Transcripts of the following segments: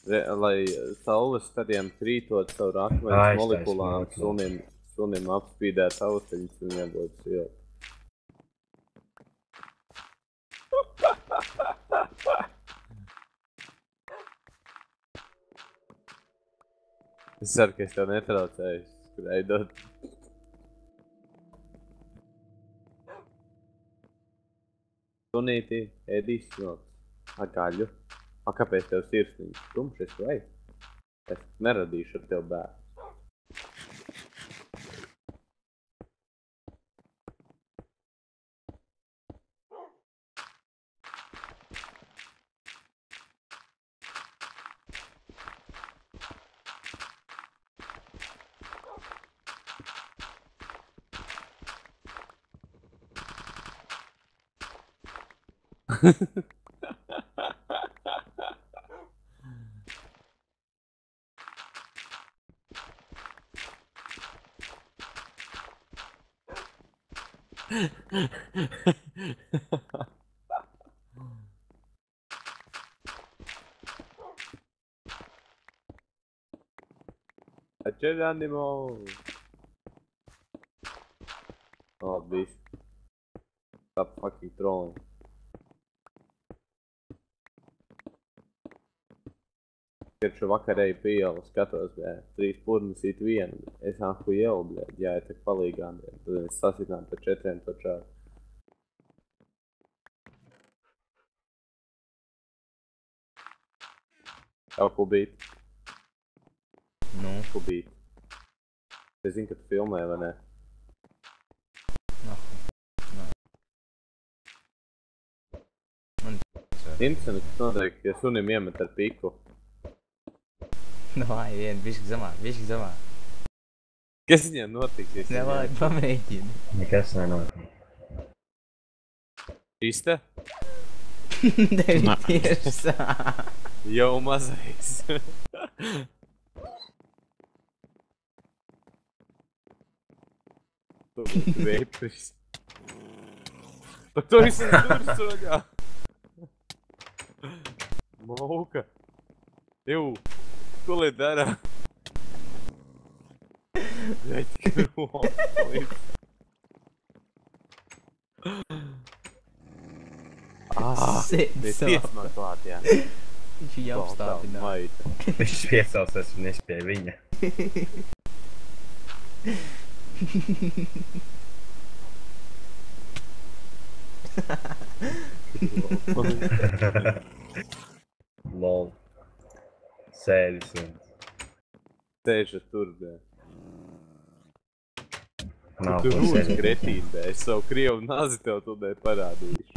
Lai saules stariem krītot caur akmens molekulām sunim apspīdēt austiņas, viņam būtu silti. Es ceru, ka es tev netraucēju skraidot. Sunītī ēdīs snots. Gaļu. Kāpēc tev sirsniņš tumšs vai? Es neradīšu ar tev bērnu. Geronimo! Oh, beast. Stop fucking trolling. Kad vakarēju pie ielu skatos, bļēd, 3 purnas īt vienu, es nāku ielu, bļēd, jā, ir tak palīgām, bļēd, tad mēs sasitām par 4 to čāru. Jau kubīt. Nu? Kubīt. Es zinu, ka tu filmē, vai ne? Interesanti, kas notiek, ja sunim iemet ar piku. Davai, vien, bišķi zamāk. Kas viņam notiks? Davai, pamēģini. Nekas nenotiek. Šiste? Tev ir tieši Jau mazais. Tu veipris. Par to visam dursoļā. Mauka. Jū, ko lai dara? Ļaļ, krūlis. Mēs tiesmā klāt, jā. Viņš jau apstāpināja. Viņš piesausies un es pie viņa. Lol. Sēdis un... Sēžat tur, bē. Nav Tu ko rūs sēdēt. gretīn, bē. Es savu krievu nazi tev tūdēļ parādīšu.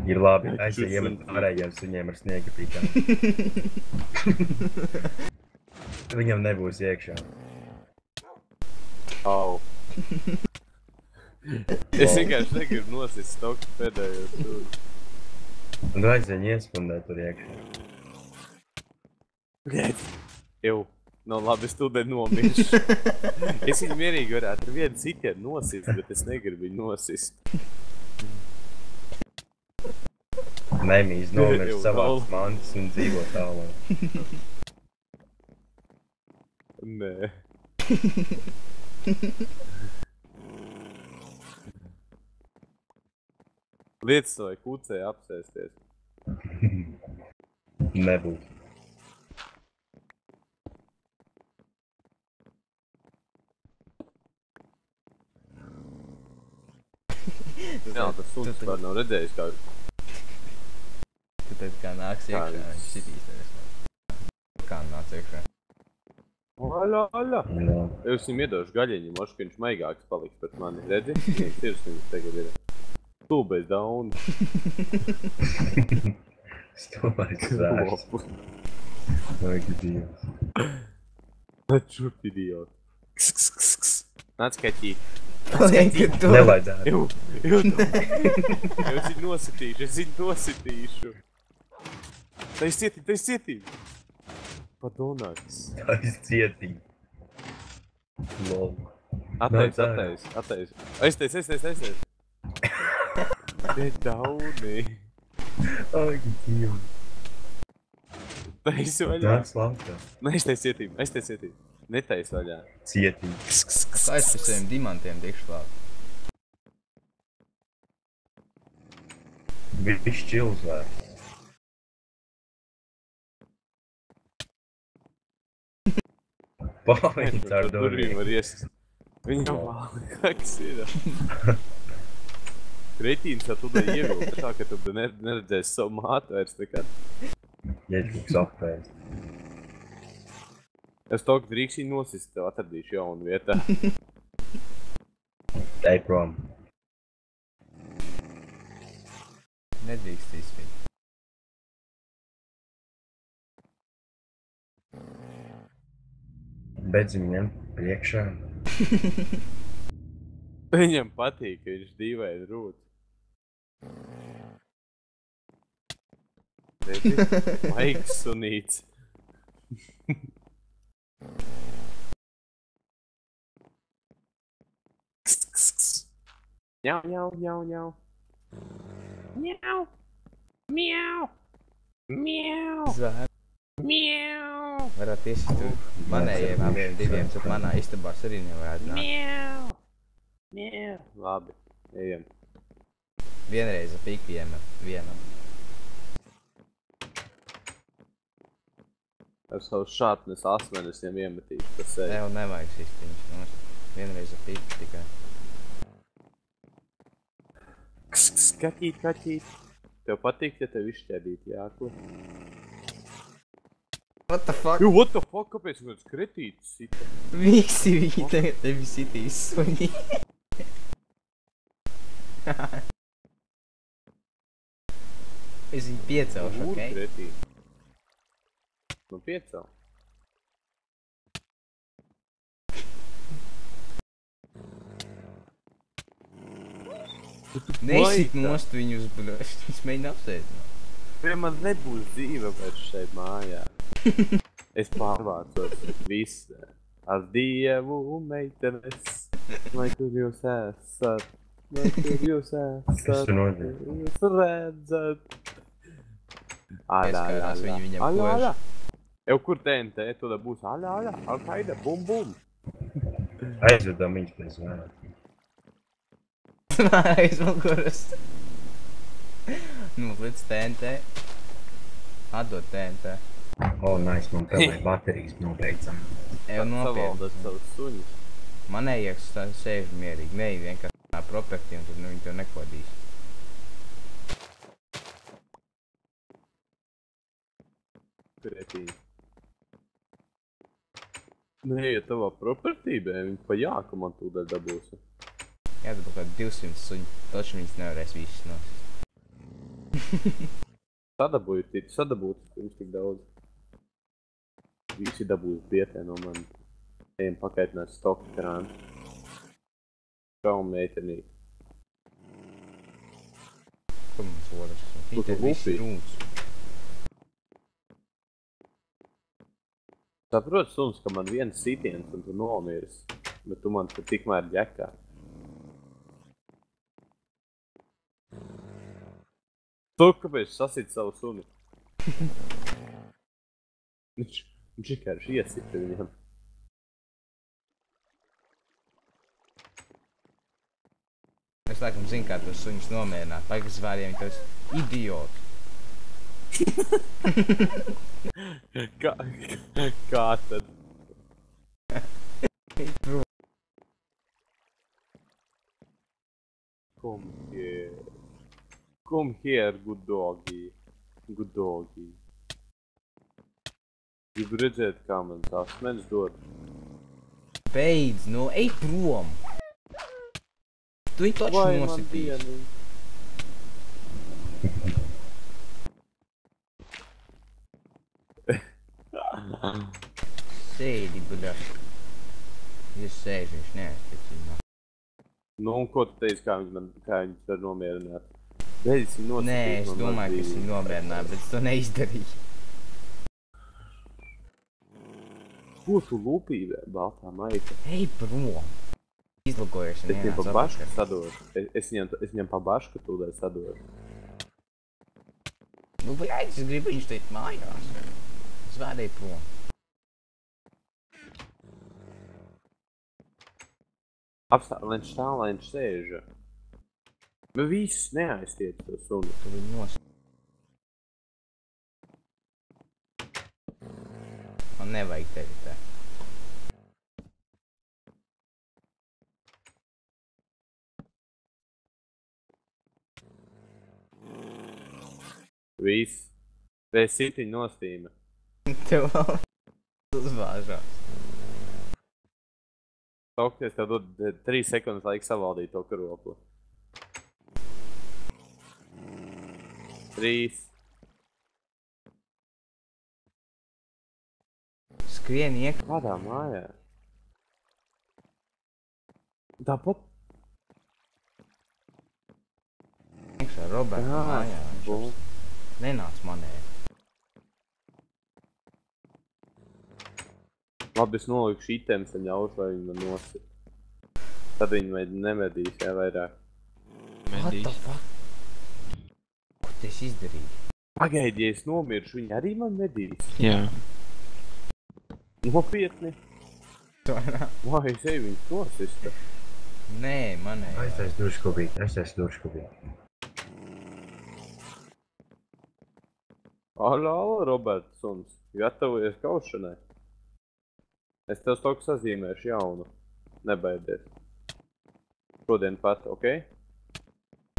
Ir labi, aizsai iemet ārējiem suņiem ar sniega pīkām. Viņam nebūs iekšā. Au. Es vienkārši negribu nosist stoku pēdējos tur. Un aizsai iespundē tur iekšā. Bļēc. Jau. No labi, es tūdēļ nomiršu. Es viņu mierīgi varētu ar vienu sitienu nosist, bet es negribu viņu nosist. Nemīs nomirst savās mantas un dzīvo tālāk. Nē. Lietas vai kucē apsēsties. Nebūs. Jā, tas suns var nav redzējis kā... Tu tad kā nāks iekšā, viņš šitīs tevis. Kā nāc iekšā. Aļā! Jā. Es viņam iedošu gaļiņu, mošu, ka viņš maigāks paliks pret mani. Redzi? Viņam sirsniņas tagad ir. Stūbais dauni. Stūbais zvērs. Vajag Dievs. Čurp idiot. Nāc kaķī. Nevajadzētu. Jū, es viņu nositīšu. Tā ir cietība. Padonāks. Tā ir cietība. Lol. Attais. Aiztais. Te dauni. Ai, Dievu. Taisi vaļā. Nāc laukā. Es te cietību. Netaisi vaļā. Cietīgi. Kā es pēc saviem dimantiem tikšu klāt? Viss čils vēl. Pāviņš ar durvīm. var iesist. Viņam kas ir. Kretīns jau tu da ievilka tā, ka tu da neredzēsi savu mātu vairs nekad. Ieķuks apēst. Es to, ka drīkšī nosist, tev atradīšu jaunu vietā. Ej prom. Nedrīkst izspīt. Bedzi viņam priekšā. Viņam patīk, ka viņš dīvaini rūt. Redzi? Maiks sunīts. Ņau, ņau, ņau, ņau. Ņau. Miau. Miau. Zvēr. Miau. Varētu iesist manējiem abiem diviem, tad manā istabās arī nevarētu nākt. Miau. Miau. Labi, ejam. Vienreiz ap vienam. Ar savu šāpnes asmenis viņam iemetīšu pa sevi. Tev nevajag sistiņš nost. Vienreiz ap tikai. Kaķīt, kaķīt. Tev patīk, ja tev izšķēdīt jāko? What the fuck? What the fuck? Kāpēc kāds kretītis sita? Visi viņi tagad tevi sitīs suņi. Es viņu piecelšu, Kur okei? kretīt? Nu piecel. Nesit nost viņus, bļoš. Viņš mēģina apsēdināt. Pie man nebūs dzīve vairs šeit mājā. Es pārvācos viss. Ar Dievu meitenes. Lai kur jūs esat. Lai kur jūs esat. Kas tu nozīm? Jūs redzat. Ieskatās viņam Aļā, kož. aļā. Jau kur TNT, tu da būs aļā, aļā. Al-Qaida, bum, bum. Aizvedam viņus pēc vēl. Aiz muguras. Nu, līdz TNT. Atdod TNT. O, nice, man pelē baterijas nobeidzam. Eju nopietni. Savaldat savus suņus. Manējāks sēž mierīgi. Neej vienkārši propektiem, tad nu viņi tev nekodīs. Kretīni. Neiet tavā propertībē, viņi pa jāku man tūdaļ dabūsi. Jādabū kaut 200 suņi. Taču viņas nevarēs visus nosist. Sadabūtu pirms tik daudz. Visi dabūs bietē no mani. Ejam pakaitināt stoku krānu. Šaum meitenīgi. Kur mums otrs? Kur tu visi lupī? rūns. Saprot, suns, ka man viens sitiens un tu nomiris. Bet tu man pat tikmēr ģekā. Tu kāpēc sasit savu suni? Viņš vienkārši iesita viņam. Es laikam zinu, kā tos suņus nomierināt. Paigas zvēriem, viņi tos idioti. Kā tad? Come here, good doggy. Good doggy. Gribu redzēt, kā man tās asmenis dod. Beidz, nu, ej prom! Tu viņu taču nositīs. Sēdi, buļā. Jūs sēž, viņš neaizticina. Nu, un ko tu teici, kā viņš var nomierināt? Beidz viņu nositīt. Nē, es domāju, ka es viņu nomierināju, bet es to neizdarīju. Ko tu lupīvē, baltā maita? Ej prom! Izlukojuši un Es viņam ienāca pa bašku apakaļ. sadošu. Es viņam pa bašku tūlēt sadošu. Nu, bļaļ, es gribu viņš teikt mājās. Zvērēju prom. Apstāv, lai viņš stāv, lai viņš sēž. Nu viss neaiztiec to sunu. Tu viņu nos... Man nevajag tevi te. Viss. Vēs sitiņu nostīme. Tev vēl uzvāžās. Tokties tev dod 3 sekundes laika savaldīt to karopli. 3. Skrien iek... Kādā mājā? Tāpat? Iekšā Roberta mājā. Bum. Nenāc manē. Labi, es nolikšu items un ļaušu, lai viņi man nosit. Tad viņi nemedīs, jā, vairāk. What the fuck? Ko tu esi izdarījis? Pagaidi, ja es nomiršu, viņi arī man medīs. Jā. Nopietni. Vai, es eju viņus nosista. Nē, manē. Aiztais duškubī. Ala, Robertsons, gatavojies kaušanai. Es tev stoku sazīmēšu jaunu. Nebaidies. Šodien pat, okei?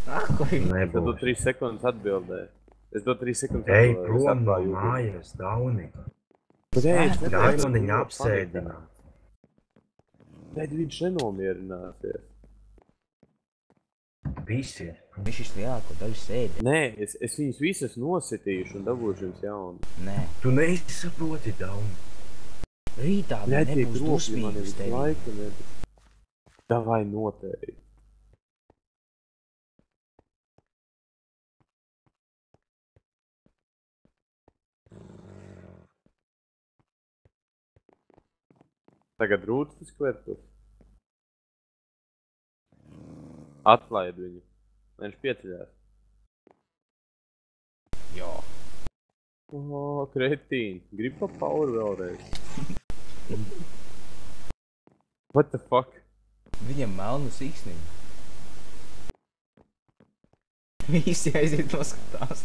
Ah, ko viņi? Es tev dod Nebūs. 3 sekundes atbildēju. Es dod 3 sekundes Ej, atbildēju. Es prom no atklāju YouTube. mājas, Dauni. Bet ej, es Ļauj neteicu, man viņu ka apsēdināt. Tad viņš nenomierināsies. Visi. Viņš ir lielāko daļu sēdi. Nē, es viņus visas nositīšu un dabūšu jums jaunu. Nē. Tu nesaproti, Dauni. Rītā man Netiek nebūs roki, man dusmīgi uz ir tevi. laika nebūs. Davai noteikti. Tagad rūtas tas kvertus. Atlaid viņu. Lai viņš pieceļās. Jā. O, kretīni. Grib pa power vēlreiz. What the fuck? Viņam melnu siksniņu. Visi aiziet noskatās.